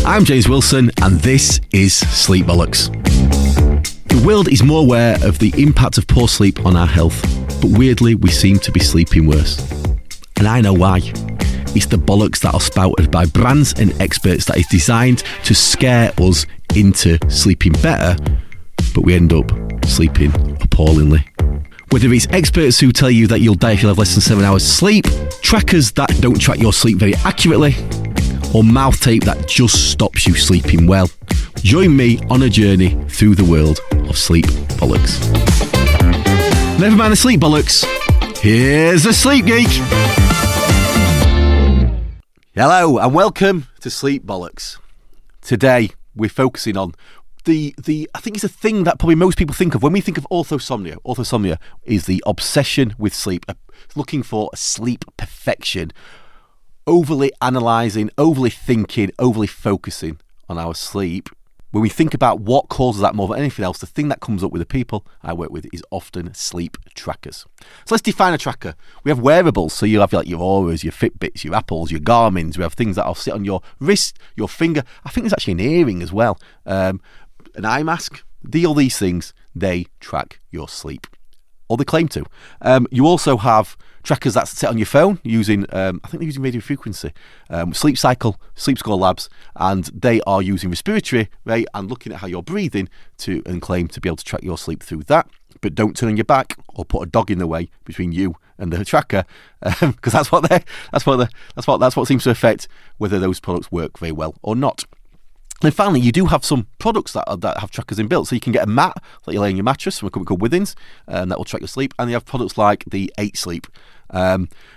I'm James Wilson, and this is Sleep Bollocks. The world is more aware of the impact of poor sleep on our health, but weirdly, we seem to be sleeping worse. And I know why. It's the bollocks that are spouted by brands and experts that is designed to scare us into sleeping better, but we end up sleeping appallingly. Whether it's experts who tell you that you'll die if you have less than 7 hours sleep, trackers that don't track your sleep very accurately, or mouth tape that just stops you sleeping well, join me on a journey through the world of sleep bollocks. Never mind the sleep bollocks, here's the Sleep Geek. Hello and welcome to Sleep Bollocks. Today we're focusing on the I think it's a thing that probably most people think of when we think of orthosomnia. Orthosomnia is the obsession with sleep, looking for sleep perfection, overly analysing, overly thinking, overly focusing on our sleep. When we think about what causes that more than anything else, the thing that comes up with the people I work with is often sleep trackers. So let's define a tracker. We have wearables, so you have like your Auras, your Fitbits, your Apples, your Garmins. We have things that will sit on your wrist, your finger. I think there's actually an earring as well, an eye mask. All these things, they track your sleep, or they claim to. You also have trackers that sit on your phone using, I think they're using radio frequency, Sleep Cycle, Sleep Score Labs, and they are using respiratory rate and looking at how you're breathing and claim to be able to track your sleep through that. But don't turn on your back or put a dog in the way between you and the tracker, because that's what seems to affect whether those products work very well or not. And finally, you do have some products that have trackers inbuilt. So you can get a mat that you lay on your mattress from a company called Withins, and that will track your sleep. And you have products like the 8 Sleep,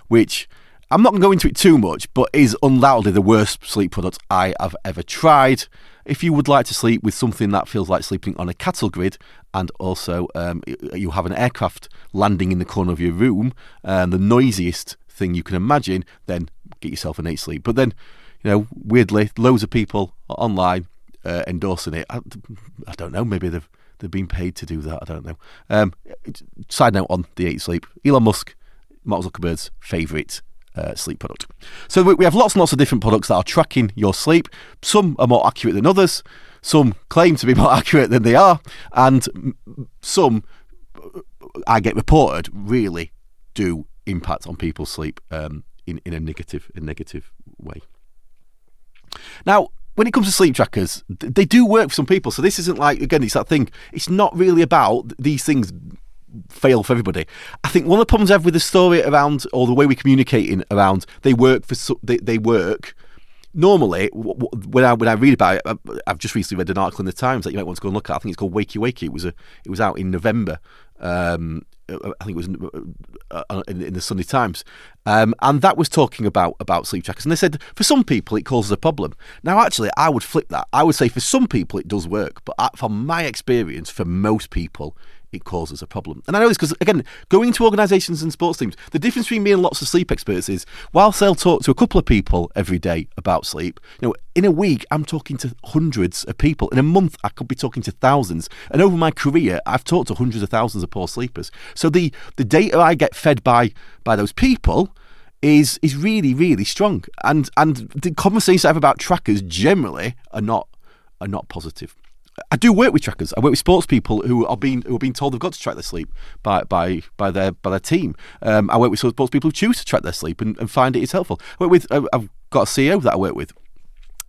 which I'm not going to go into it too much, but is undoubtedly the worst sleep product I have ever tried. If you would like to sleep with something that feels like sleeping on a cattle grid, and also you have an aircraft landing in the corner of your room, the noisiest thing you can imagine, then get yourself an 8 Sleep. But then, weirdly, loads of people online endorsing it. I don't know, maybe they've been paid to do that, I don't know. Side note on the 8 Sleep, Elon Musk, Mark Zuckerberg's favourite sleep product. So we have lots and lots of different products that are tracking your sleep. Some are more accurate than others, some claim to be more accurate than they are, and some, I get reported, really do impact on people's sleep in a negative way. Now, when it comes to sleep trackers, they do work for some people. So this isn't like, again, it's that thing. It's not really about these things fail for everybody. I think one of the problems I have with the story around, or the way we're communicating around, they work. Normally, when I read about it, I've just recently read an article in the Times that you might want to go and look at. I think it's called Wakey Wakey. It was out in November. I think it was in the Sunday Times, and that was talking about sleep trackers. And they said for some people it causes a problem. Now, actually, I would flip that. I would say for some people it does work, but from my experience, for most people, it causes a problem. And I know this because, again, going into organisations and sports teams, the difference between me and lots of sleep experts is, whilst they'll talk to a couple of people every day about sleep, in a week I'm talking to hundreds of people. In a month I could be talking to thousands. And over my career, I've talked to hundreds of thousands of poor sleepers. So the data I get fed by those people is really, really strong. And the conversations I have about trackers generally are not positive. I do work with trackers. I work with sports people who are being told they've got to track their sleep by their team. I work with sports people who choose to track their sleep and find it is helpful. I've got a CEO that I work with.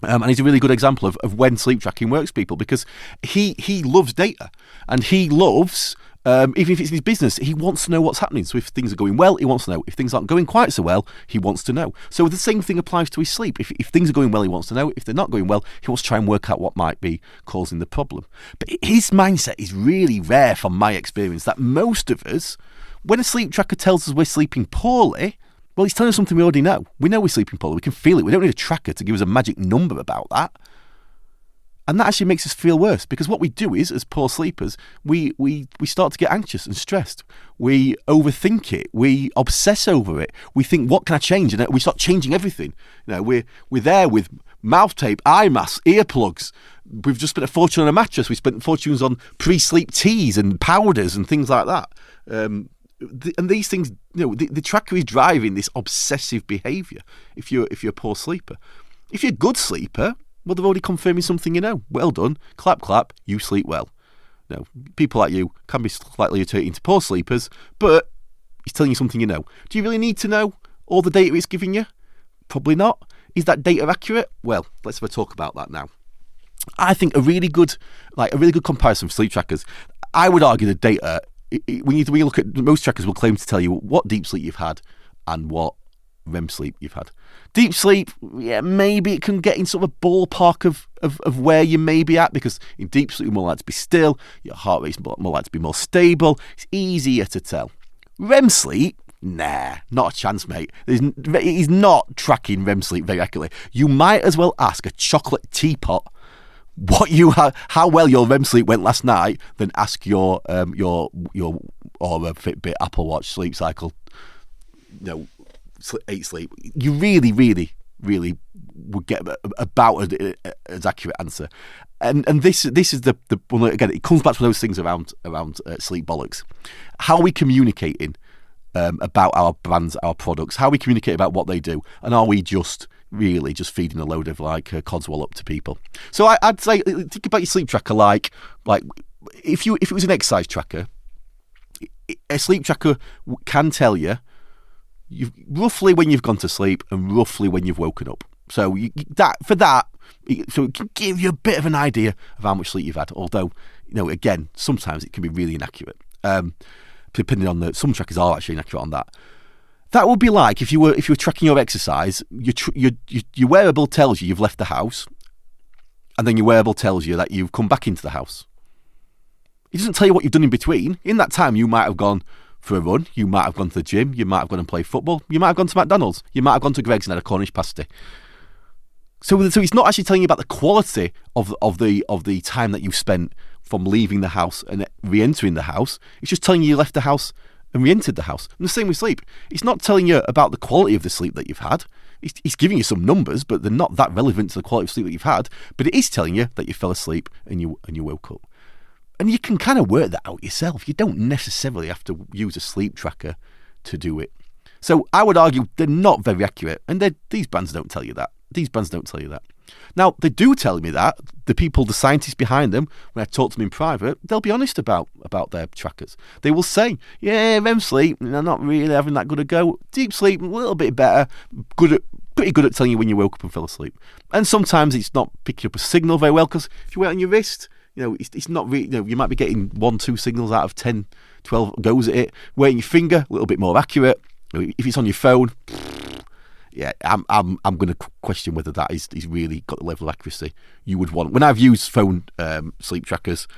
And he's a really good example of when sleep tracking works, people, because he loves data, and he loves, even if it's in his business, he wants to know what's happening. So if things are going well, he wants to know. If things aren't going quite so well, he wants to know. So the same thing applies to his sleep. If things are going well, he wants to know. If they're not going well, he wants to try and work out what might be causing the problem. But his mindset is really rare, from my experience, that most of us, when a sleep tracker tells us we're sleeping poorly, well, he's telling us something we already know. We know we're sleeping poorly. We can feel it. We don't need a tracker to give us a magic number about that. And that actually makes us feel worse, because what we do is, as poor sleepers, we start to get anxious and stressed. We overthink it. We obsess over it. We think, what can I change? And we start changing everything. We're there with mouth tape, eye masks, earplugs. We've just spent a fortune on a mattress. We spent fortunes on pre-sleep teas and powders and things like that. And these things, the tracker is driving this obsessive behaviour if you're a poor sleeper. If you're a good sleeper, Well, they're already confirming something you know. Well done. Clap, clap. You sleep well. Now, people like you can be slightly irritating to poor sleepers, but it's telling you something you know. Do you really need to know all the data it's giving you? Probably not. Is that data accurate? Well, let's have a talk about that now. I think a really good comparison for sleep trackers. I would argue the data, when you look at, most trackers will claim to tell you what deep sleep you've had and what REM sleep you've had. Deep sleep, yeah, maybe it can get in sort of a ballpark of where you may be at, because in deep sleep you're more likely to be still, your heart rate's more likely to be more stable, it's easier to tell. REM sleep, nah, not a chance, mate. It is not tracking REM sleep very accurately. You might as well ask a chocolate teapot how well your REM sleep went last night than ask your Fitbit, Apple Watch sleep cycle, 8 sleep. You really, really, really would get about as accurate answer. And this is the again, it comes back to those things around sleep bollocks. How are we communicating about our brands, our products? How we communicate about what they do, and are we just feeding a load of codswallop to people? So I'd say, think about your sleep tracker like if it was an exercise tracker, a sleep tracker can tell you roughly when you've gone to sleep and roughly when you've woken up. So it can give you a bit of an idea of how much sleep you've had. Although, again, sometimes it can be really inaccurate. Depending on some trackers are actually inaccurate on that. That would be like if you were tracking your exercise. Your wearable tells you you've left the house, and then your wearable tells you that you've come back into the house. It doesn't tell you what you've done in between. In that time, you might have gone for a run, you might have gone to the gym, you might have gone and played football, you might have gone to McDonald's, you might have gone to Greg's and had a Cornish pasty. So it's not actually telling you about the quality of the time that you've spent from leaving the house and re-entering the house. It's just telling you left the house and re-entered the house. And the same with sleep. It's not telling you about the quality of the sleep that you've had. It's giving you some numbers, but they're not that relevant to the quality of sleep that you've had. But it is telling you that you fell asleep and you woke up. And you can kind of work that out yourself. You don't necessarily have to use a sleep tracker to do it. So I would argue they're not very accurate, and these brands don't tell you that. Now, they do tell me that. The scientists behind them, when I talk to them in private, they'll be honest about their trackers. They will say, yeah, REM sleep, they're not really having that good a go. Deep sleep, a little bit better. Pretty good at telling you when you woke up and fell asleep. And sometimes it's not picking up a signal very well, because if you wear it on your wrist, it's not really, you might be getting 1-2 signals out of 10, 12 goes at it. Wearing your finger, a little bit more accurate. If it's on your phone, yeah, I'm going to question whether that is really got the level of accuracy you would want. When I've used phone sleep trackers,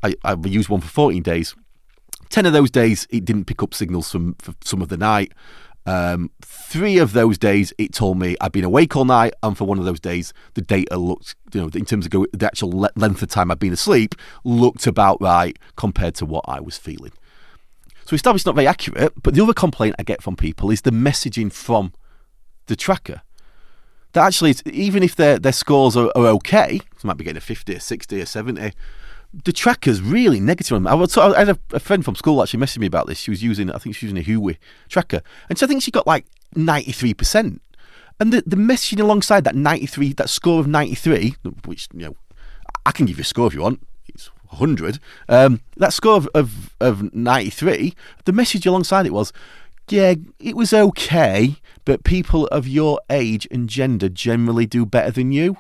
I've used one for 14 days. 10 of those days, it didn't pick up signals for some of the night. 3 of those days, it told me I'd been awake all night, and for one of those days, the data looked, in terms of the actual length of time I'd been asleep, looked about right compared to what I was feeling. So it's obviously not very accurate, but the other complaint I get from people is the messaging from the tracker. That actually, even if their scores are okay, so might be getting a 50, a 60, a 70, the tracker's really negative on them. I had a friend from school actually messaged me about this. She was using a Huey tracker, and so I think she got like 93%. And the messaging alongside that score of 93, which I can give you a score if you want. It's 100. That score of 93, the message alongside it was, yeah, it was okay, but people of your age and gender generally do better than you.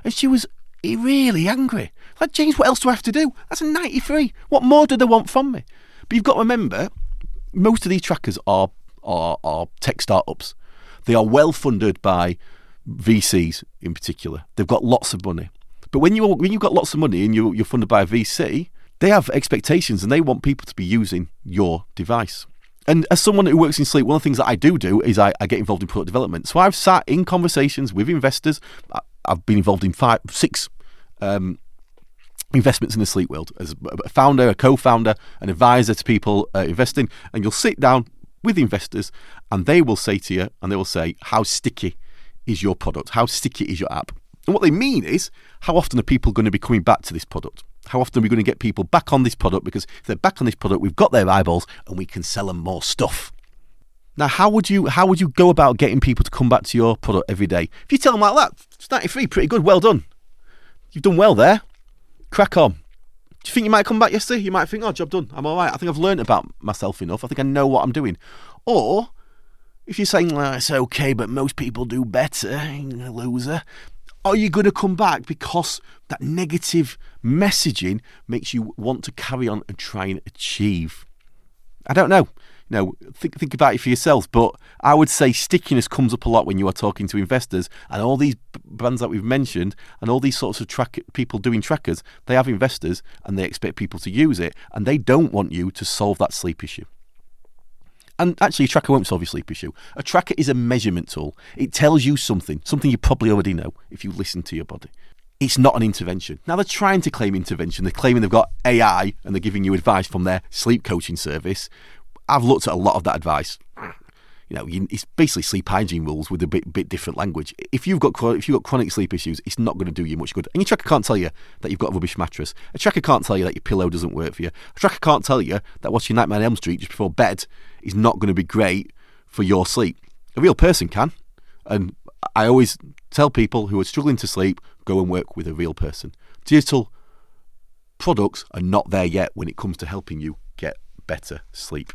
And she was really angry. Like, James, what else do I have to do? That's a 93. What more do they want from me? But you've got to remember, most of these trackers are tech startups. They are well funded by VCs in particular. They've got lots of money. But when you've got lots of money and you're funded by a VC, they have expectations and they want people to be using your device. And as someone who works in sleep, one of the things that I do is I get involved in product development. So I've sat in conversations with investors. I've been involved in 6 investments in the sleep world as a founder, a co-founder, an advisor to people investing. And you'll sit down with investors and they will say to you, how sticky is your product? How sticky is your app? And what they mean is, how often are people going to be coming back to this product? How often are we going to get people back on this product? Because if they're back on this product, we've got their eyeballs and we can sell them more stuff. Now, how would you go about getting people to come back to your product every day? If you tell them like that, it's 93, pretty good, well done. You've done well there. Crack on. Do you think you might come back yesterday? You might think, oh, job done. I'm all right. I think I've learned about myself enough. I think I know what I'm doing. Or if you're saying, well, it's okay, but most people do better, loser, are you going to come back because that negative messaging makes you want to carry on and try and achieve? I don't know. Think about it for yourselves, but I would say stickiness comes up a lot when you are talking to investors, and all these brands that we've mentioned and all these sorts of people doing trackers, they have investors and they expect people to use it, and they don't want you to solve that sleep issue. And actually, a tracker won't solve your sleep issue. A tracker is a measurement tool. It tells you something you probably already know if you listen to your body. It's not an intervention. Now, they're trying to claim intervention. They're claiming they've got AI and they're giving you advice from their sleep coaching service. I've looked at a lot of that advice. It's basically sleep hygiene rules with a bit different language. If you've got chronic sleep issues, it's not going to do you much good. And your tracker can't tell you that you've got a rubbish mattress. A tracker can't tell you that your pillow doesn't work for you. A tracker can't tell you that watching Nightmare on Elm Street just before bed is not going to be great for your sleep. A real person can. And I always tell people who are struggling to sleep, go and work with a real person. Digital products are not there yet when it comes to helping you get better sleep.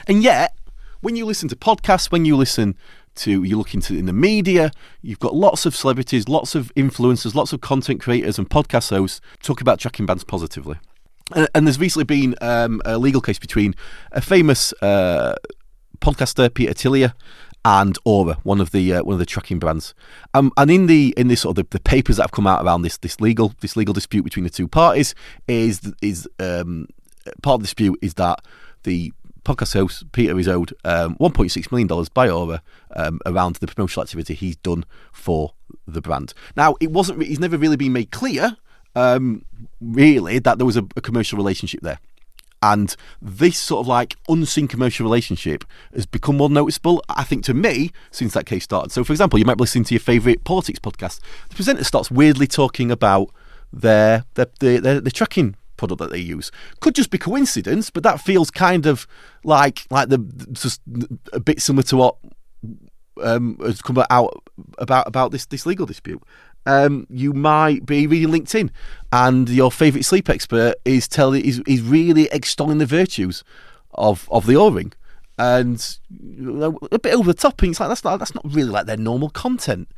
And yet, when you listen to podcasts, when you look into in the media, you've got lots of celebrities, lots of influencers, lots of content creators and podcast hosts talk about tracking bands positively. And there's recently been a legal case between a famous podcaster, Peter Attia, and Aura, one of the tracking brands. And in the sort of the papers that have come out around this legal dispute between the two parties is part of the dispute is that the podcast host Peter is owed $1.6 million by Aura around the promotional activity he's done for the brand. Now, it's never really been made clear, really, that there was a commercial relationship there. And this sort of like unseen commercial relationship has become more noticeable, I think, to me, since that case started. So, for example, you might be listening to your favourite politics podcast. The presenter starts weirdly talking about their tracking product that they use. Could just be coincidence, but that feels kind of like just a bit similar to what has come out about this legal dispute. You might be reading LinkedIn and your favourite sleep expert is really extolling the virtues of the O-ring, and a bit over the top, and it's like that's not really like their normal content.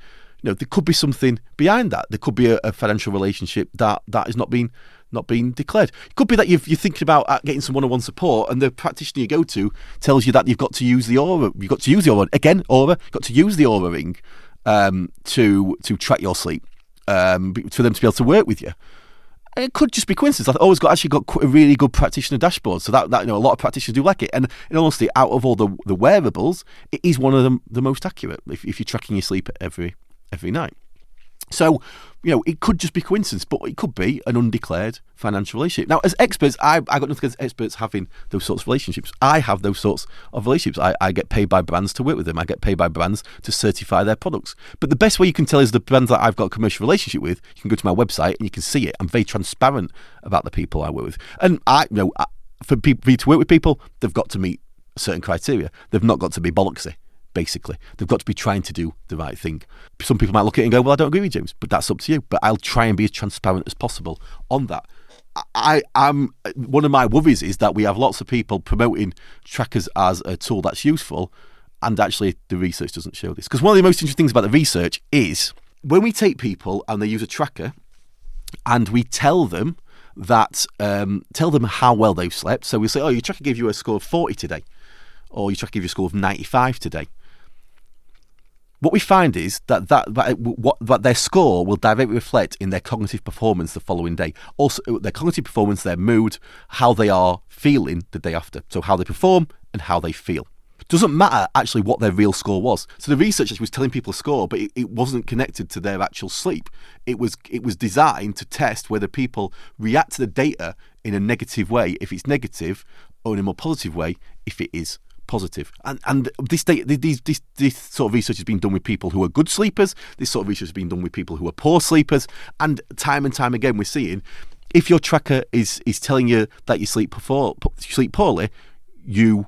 There could be something behind that. There could be a financial relationship that is not being declared. It could be that you're thinking about getting some one-on-one support, and the practitioner you go to tells you that you've got to use the Aura. You've got to use the Aura again. Aura. You've got to use the Aura ring to track your sleep, for them to be able to work with you. And it could just be coincidence. I've always got a really good practitioner dashboard, so that a lot of practitioners do like it. And in honesty, out of all the wearables, it is one of the most accurate if you're tracking your sleep every night. So, it could just be coincidence, but it could be an undeclared financial relationship. Now, as experts, I got nothing against experts having those sorts of relationships. I have those sorts of relationships. I get paid by brands to work with them. I get paid by brands to certify their products. But the best way you can tell is the brands that I've got a commercial relationship with. You can go to my website and you can see it. I'm very transparent about the people I work with. And for me to work with people, they've got to meet certain criteria. They've not got to be bollocksy. Basically, they've got to be trying to do the right thing. Some people might look at it and go, well, I don't agree with James, but that's up to you. But I'll try and be as transparent as possible on that. I'm one of my worries is that we have lots of people promoting trackers as a tool that's useful, and actually the research doesn't show this. Because one of the most interesting things about the research is when we take people and they use a tracker and we tell them how well they've slept. So we say, oh, your tracker gave you a score of 40 today, or your tracker gave you a score of 95 today. What we find is that their score will directly reflect in their cognitive performance the following day. Also, their cognitive performance, their mood, how they are feeling the day after. So how they perform and how they feel. It doesn't matter actually what their real score was. So the research was telling people a score, but it wasn't connected to their actual sleep. It was designed to test whether people react to the data in a negative way if it's negative, or in a more positive way if it is positive. And this sort of research has been done with people who are good sleepers. This sort of research has been done with people who are poor sleepers. And time again, we're seeing if your tracker is telling you that you sleep poorly, you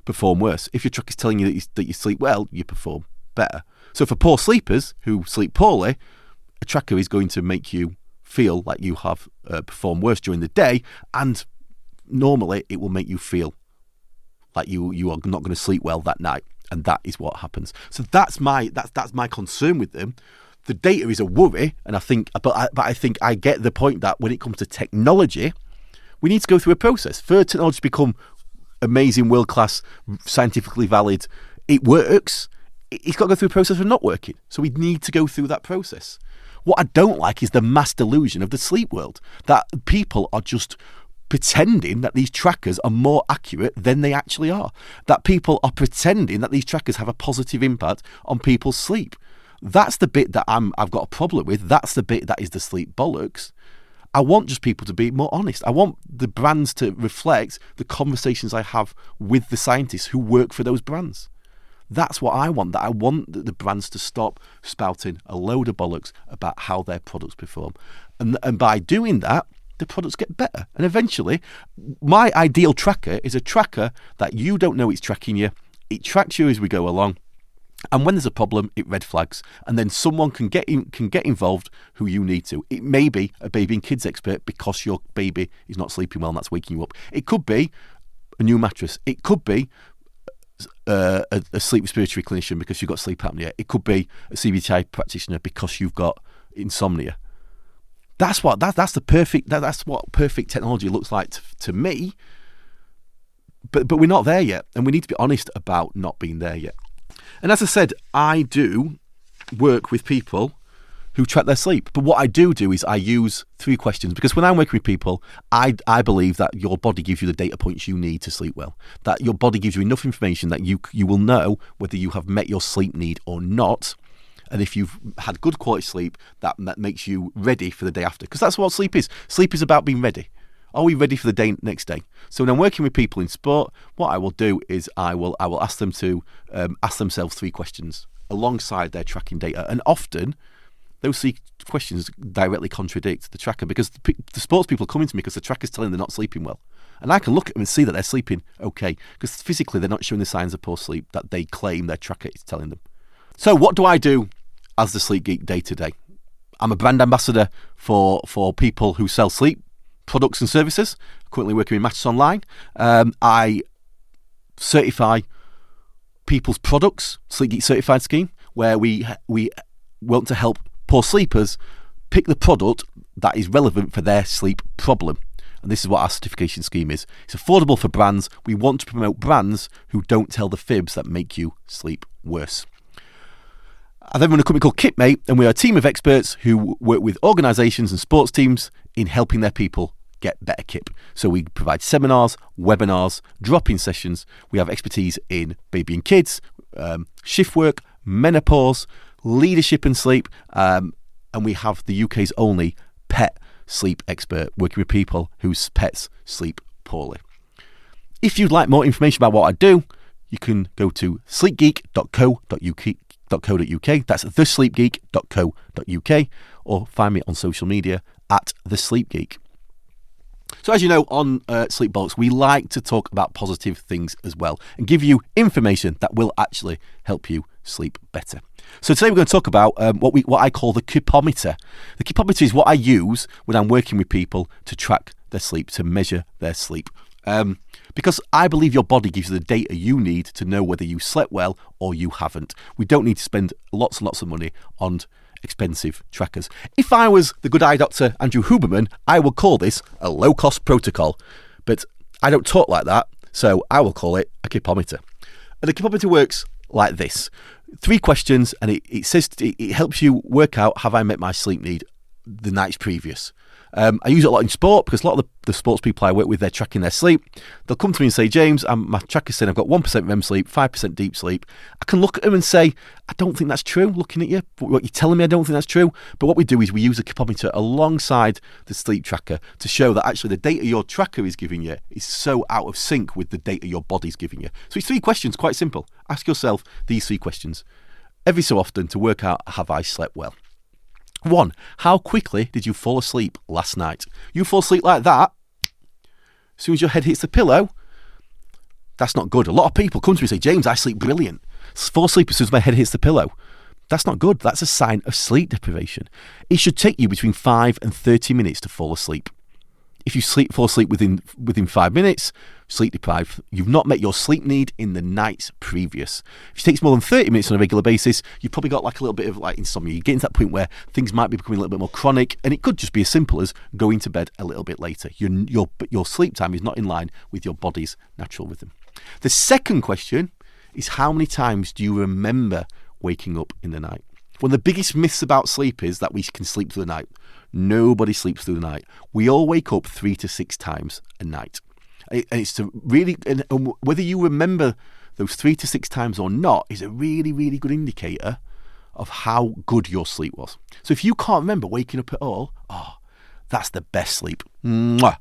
perform worse. If your tracker is telling you that you sleep well, you perform better. So for poor sleepers who sleep poorly, a tracker is going to make you feel like you have performed worse during the day, and normally it will make you feel like you are not going to sleep well that night, and that is what happens. So that's my concern with them. The data is a worry, and I think I get the point that when it comes to technology, we need to go through a process for technology to become amazing, world class, scientifically valid. It works. It's got to go through a process of not working. So we need to go through that process. What I don't like is the mass delusion of the sleep world, that people are just pretending that these trackers are more accurate than they actually are, that people are pretending that these trackers have a positive impact on people's sleep. That's the bit that I've got a problem with. That's the bit that is the sleep bollocks. I want just people to be more honest. I want the brands to reflect the conversations I have with the scientists who work for those brands. That's what I want. That I want the brands to stop spouting a load of bollocks about how their products perform. And by doing that, the products get better. And eventually, my ideal tracker is a tracker that you don't know it's tracking you. It tracks you as we go along. And when there's a problem, it red flags. And then someone can get involved who you need to. It may be a baby and kids expert because your baby is not sleeping well and that's waking you up. It could be a new mattress. It could be a sleep respiratory clinician because you've got sleep apnea. It could be a CBT practitioner because you've got insomnia. That's what perfect technology looks like to me. But we're not there yet, and we need to be honest about not being there yet. And as I said, I do work with people who track their sleep. But what I do is I use 3 questions, because when I'm working with people, I believe that your body gives you the data points you need to sleep well. That your body gives you enough information that you will know whether you have met your sleep need or not. And if you've had good quality sleep, that makes you ready for the day after. Because that's what sleep is. Sleep is about being ready. Are we ready for the next day? So when I'm working with people in sport, what I will do is I will ask them to ask themselves 3 questions alongside their tracking data. And often those 3 questions directly contradict the tracker, because the sports people are coming to me because the tracker's telling them they're not sleeping well. And I can look at them and see that they're sleeping okay, because physically they're not showing the signs of poor sleep that they claim their tracker is telling them. So what do I do as the Sleep Geek day to day? I'm a brand ambassador for people who sell sleep products and services. Currently working with Matches Online. I certify people's products, Sleep Geek certified scheme, where we want to help poor sleepers pick the product that is relevant for their sleep problem. And this is what our certification scheme is. It's affordable for brands. We want to promote brands who don't tell the fibs that make you sleep worse. I then run a company called Kitmate, and we're a team of experts who work with organisations and sports teams in helping their people get better kip. So we provide seminars, webinars, drop-in sessions. We have expertise in baby and kids, shift work, menopause, leadership and sleep, and we have the UK's only pet sleep expert working with people whose pets sleep poorly. If you'd like more information about what I do, you can go to sleepgeek.co.uk. That's thesleepgeek.co.uk, or find me on social media at thesleepgeek. So as you know, on Sleep Bollocks, we like to talk about positive things as well and give you information that will actually help you sleep better. So today we're going to talk about what I call the kipometer. The kipometer is what I use when I'm working with people to track their sleep, to measure their sleep. Because I believe your body gives you the data you need to know whether you slept well or you haven't. We don't need to spend lots and lots of money on expensive trackers. If I was the good eye doctor Andrew Huberman, I would call this a low-cost protocol. But I don't talk like that, so I will call it a kipometer. And the kipometer works like this. 3 questions, and it says it helps you work out, have I met my sleep need the nights previous? I use it a lot in sport because a lot of the sports people I work with, they're tracking their sleep. They'll come to me and say, James, my tracker's saying I've got 1% REM sleep, 5% deep sleep. I can look at them and say, I don't think that's true, looking at you. What you're telling me, I don't think that's true. But what we do is we use a kipometer alongside the sleep tracker to show that actually the data your tracker is giving you is so out of sync with the data your body's giving you. So it's 3 questions, quite simple. Ask yourself these 3 questions every so often to work out, have I slept well? 1, how quickly did you fall asleep last night? You fall asleep like that, as soon as your head hits the pillow, That's not good. A lot of people come to me and say, James, I sleep brilliant. Fall asleep as soon as my head hits the pillow. That's not good. That's a sign of sleep deprivation. It should take you between 5 and 30 minutes to fall asleep. If you fall asleep within 5 minutes, sleep deprived. You've not met your sleep need in the nights previous. If it takes more than 30 minutes on a regular basis, you've probably got like a little bit of like insomnia. You're getting to that point where things might be becoming a little bit more chronic, and it could just be as simple as going to bed a little bit later. Your sleep time is not in line with your body's natural rhythm. The second question is, how many times do you remember waking up in the night? One of the biggest myths about sleep is that we can sleep through the night. Nobody sleeps through the night. We all wake up 3 to 6 times a night. And it's to really, and whether you remember those 3 to 6 times or not is a really, really good indicator of how good your sleep was. So if you can't remember waking up at all, that's the best sleep. Mwah!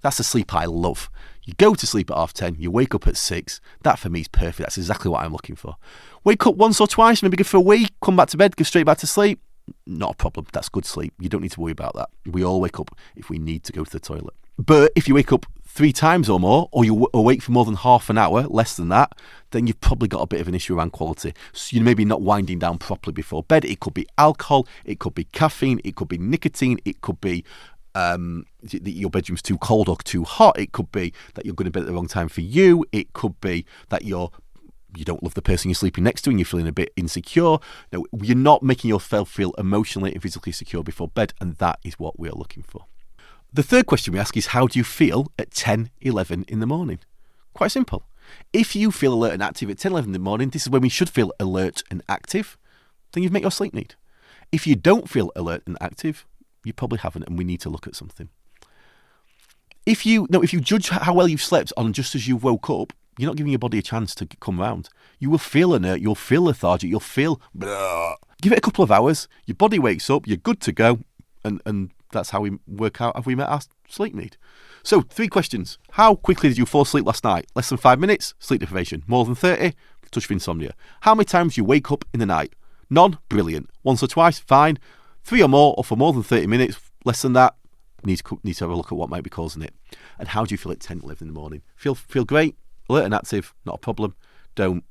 That's the sleep I love. You go to sleep at 10:30, you wake up at 6. That for me is perfect. That's exactly what I'm looking for. Wake up once or twice, maybe go for a week, come back to bed, go straight back to sleep. Not a problem. That's good sleep. You don't need to worry about that. We all wake up if we need to go to the toilet. But if you wake up 3 times or more, or you're awake for more than half an hour, less than that, then you've probably got a bit of an issue around quality. So you're maybe not winding down properly before bed. It could be alcohol, it could be caffeine, it could be nicotine, it could be that your bedroom's too cold or too hot. It could be that you're going to bed at the wrong time for you. It could be that you don't love the person you're sleeping next to and you're feeling a bit insecure. No, you're not making yourself feel emotionally and physically secure before bed, and that is what we are looking for. The third question we ask is, how do you feel at 10, 11 in the morning? Quite simple. If you feel alert and active at 10, 11 in the morning, this is when we should feel alert and active, then you've met your sleep need. If you don't feel alert and active, you probably haven't, and we need to look at something. If you judge how well you've slept on just as you woke up, you're not giving your body a chance to come round. You will feel inert, you'll feel lethargic, you'll feel blah. Give it a couple of hours, your body wakes up, you're good to go, and that's how we work out, have we met our sleep need? So, 3 questions. How quickly did you fall asleep last night? Less than 5 minutes? Sleep deprivation. More than 30? Touch of insomnia. How many times do you wake up in the night? None? Brilliant. Once or twice? Fine. 3 or more, or for more than 30 minutes? Less than that? Need to have a look at what might be causing it. And how do you feel at 10 to 11 in the morning? Feel great? Alert and active? Not a problem. Don't.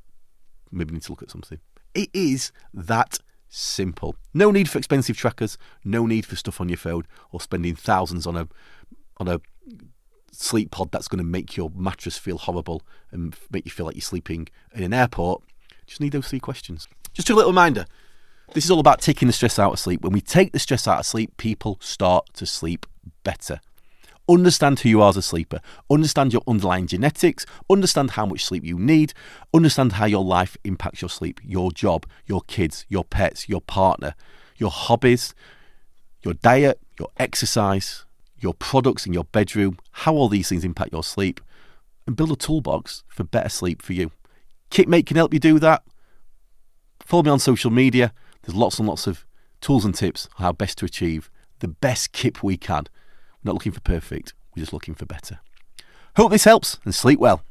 Maybe need to look at something. It is that simple. No need for expensive trackers. No need for stuff on your phone or spending thousands on a sleep pod that's going to make your mattress feel horrible and make you feel like you're sleeping in an airport. Just need those 3 questions. Just a little reminder. This is all about taking the stress out of sleep. When we take the stress out of sleep, people start to sleep better. Understand who you are as a sleeper. Understand your underlying genetics. Understand how much sleep you need. Understand how your life impacts your sleep, your job, your kids, your pets, your partner, your hobbies, your diet, your exercise, your products in your bedroom, how all these things impact your sleep, and build a toolbox for better sleep for you. Kitmate can help you do that. Follow me on social media. There's lots and lots of tools and tips on how best to achieve the best kip we can. We're not looking for perfect, we're just looking for better. Hope this helps, and sleep well.